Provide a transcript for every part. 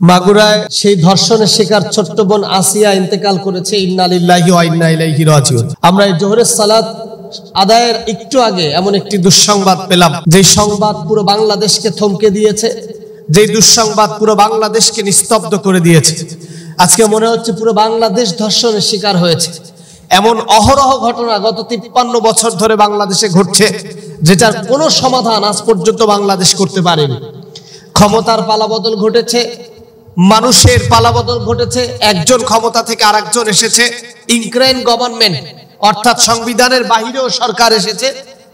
মাগুরায় সেই ধর্ষণের শিকার ছোট্ট বোন আসিয়া ইন্তেকাল করেছে। ইন্না লিল্লাহি ওয়া ইন্না ইলাইহি রাজিউন। আমরা এই জোহরের সালাত আদায়ের একটু আগে এমন একটি দুঃসংবাদ পেলাম, যে সংবাদ পুরো বাংলাদেশকে থমকে দিয়েছে, যে দুঃসংবাদ পুরো বাংলাদেশকে নিস্তব্ধ করে দিয়েছে। আজকে মনে হচ্ছে পুরো বাংলাদেশ ধর্ষণের শিকার হয়েছে। এমন অহরহ ঘটনা গত 53 বছর ধরে বাংলাদেশে ঘটছে, যেটার কোনো সমাধান আজ পর্যন্ত বাংলাদেশ করতে পারেনি। ক্ষমতার পালাবদল ঘটেছে, মানুষের পালাবদল ঘটেছে, একজন ক্ষমতা থেকে আরেকজন এসেছে, ইনক্রেন গভর্নমেন্ট অর্থাৎ সংবিধানের বাহিরেও সরকার এসেছে,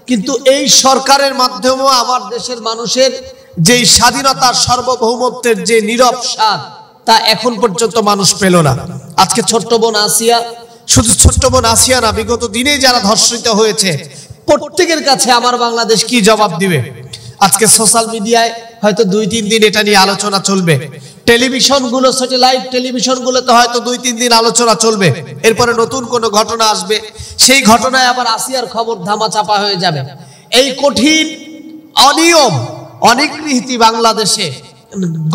কিন্তু এই সরকারের মাধ্যমেও আমার দেশের মানুষের যে স্বাধীনতার সার্বভৌমত্বের যে নীরব স্বাদ তা এখন পর্যন্ত মানুষ পেল না। আজকে ছোট্ট বোন আসিয়া, শুধু ছোট্ট বোন আসিয়া না, বিগত দিনে যারা ধর্ষিত হয়েছে প্রত্যেকের কাছে আমার বাংলাদেশ কি জবাব দিবে? আজকে সোশ্যাল মিডিয়ায় হয়তো 2-3 দিন এটা নিয়ে আলোচনা চলবে, টেলিভিশনগুলো, স্যাটেলাইট টেলিভিশনগুলোতে হয়তো 2-3 দিন আলোচনা চলবে, এরপরে নতুন কোনো ঘটনা আসবে, সেই ঘটনায় আবার আসিয়ার খবর ধামাচাপা হয়ে যাবে। এই কঠিন অনিয়ম অনিগৃহীতি বাংলাদেশে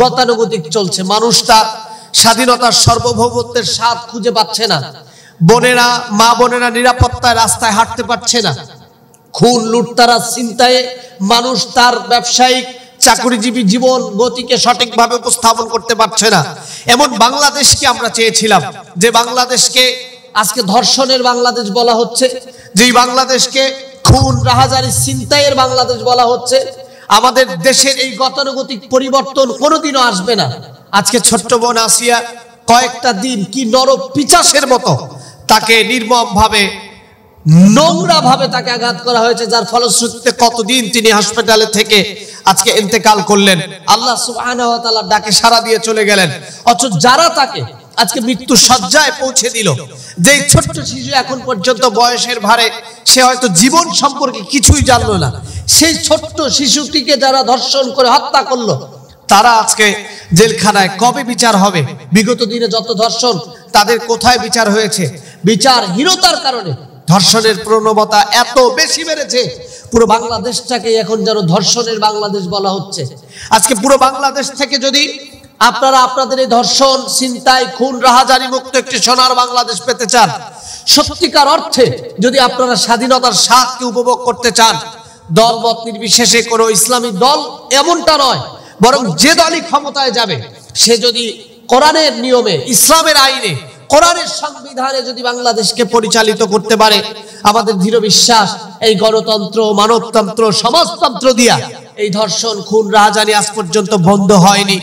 গতানুগতিক চলছে। মানুষ তার স্বাধীনতার সার্বভৌমত্বের স্বাদ খুঁজে পাচ্ছে না। বোনেরা, মা বোনেরা নিরাপত্তায় রাস্তায় হাঁটতে পারছে না। খুন, লুটতারাজ, ছিনতাইয়ে মানুষ তার ব্যবসায়িক চাকরিজীবী জীবন গতিকে সঠিকভাবে উপস্থাপন করতে পারছে না। এমন বাংলাদেশকে আমরা চেয়েছিলাম, যে বাংলাদেশকে আজকে ধর্ষণের বাংলাদেশ বলা হচ্ছে, যেই বাংলাদেশকে খুন, রাহাজানি, ছিনতাইয়ের বাংলাদেশ বলা হচ্ছে। আমাদের দেশের এই গতানুগতিক পরিবর্তন কোনোদিনও আসবে না। আজকে ছোট্ট বোন আসিয়া কয়েকটা দিন কি নরপিশাচের মতো তাকে নির্মম ভাবে, নোংরা ভাবে তাকে আঘাত করা হয়েছে, যার ফলশ্রুতিতে কতদিন তিনি হাসপাতালে থেকে আজকে ইন্তেকাল করলেন। আল্লাহ সুবহানাহু ওয়া তাআলার ডাকে সাড়া দিয়ে চলে গেলেন। অথচ যারা তাকে আজকে মৃত্যু সজ্জায় পৌঁছে দিল, যে ছোট্ট শিশু এখন পর্যন্ত বয়সের ভারে সে হয়তো জীবন সম্পর্কে কিছুই জানলো না, সেই ছোট্ট শিশুটিকে যারা ধর্ষণ করে হত্যা করলো, তারা আজকে জেলখানায়। কবে বিচার হবে? বিগত দিনে যত ধর্ষণ, তাদের কোথায় বিচার হয়েছে? বিচারহীনতার কারণে ধর্ষণের প্রবণতা এত বেশি বেড়েছে, পুরো বাংলাদেশটাকে এখন যেন ধর্ষণের বাংলাদেশ বলা হচ্ছে। আজকে পুরো বাংলাদেশ থেকে যদি আপনারা আপনাদের এই ধর্ষণ, ছিনতাই, খুন, রাহাজানি মুক্ত একটি সোনার বাংলাদেশ পেতে চান, সত্যিকার অর্থে যদি আপনারা স্বাধীনতার স্বাদকে উপভোগ করতে চান, দলমত নির্বিশেষে কোনো ইসলামিক দল এমনটা নয়, বরং যে দলই ক্ষমতায় যাবে সে যদি কোরআনের নিয়মে, ইসলামের আইনে, কোরআনের সংবিধানে যদি বাংলাদেশকে পরিচালিত করতে পারে, আমাদের দৃঢ় বিশ্বাস এই গণতন্ত্র, মানবতন্ত্র, সমাজতন্ত্র দিয়া এই ধর্ষণ, খুন, রাহাজানি আজ পর্যন্ত বন্ধ হয়নি,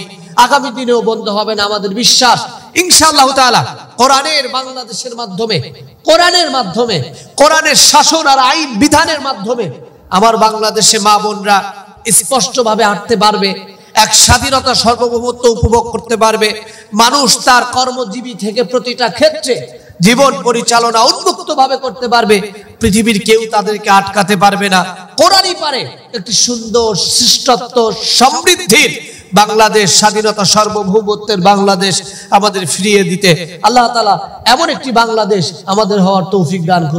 আগামী দিনেও বন্ধ হবে না। আমাদের বিশ্বাস ইনশাআল্লাহ তাআলা কোরআনের বাংলাদেশের মাধ্যমে, কোরআনের শাসন আর আইন বিধানের মাধ্যমে আমার বাংলাদেশে মা বোনরা স্পষ্টভাবে হাঁটতে পারবে, এক স্বাধীনতা সার্বভৌমত্ব উপভোগ করতে পারবে। মানুষ তার কর্মজীবী থেকে প্রতিটা ক্ষেত্রে জীবন পরিচালনা উন্মুক্ত ভাবে করতে পারবে। পৃথিবীর কেউ তাদেরকে আটকাতে পারবে না। কোরআনই পারে একটি সুন্দর শিষ্টত্ব সমৃদ্ধির বাংলাদেশ, স্বাধীনতা সার্বভৌমত্বের বাংলাদেশ আমাদের ফিরিয়ে দিতে। আল্লাহ তাআলা এমন একটি বাংলাদেশ আমাদের হওয়ার তৌফিক দান করুন।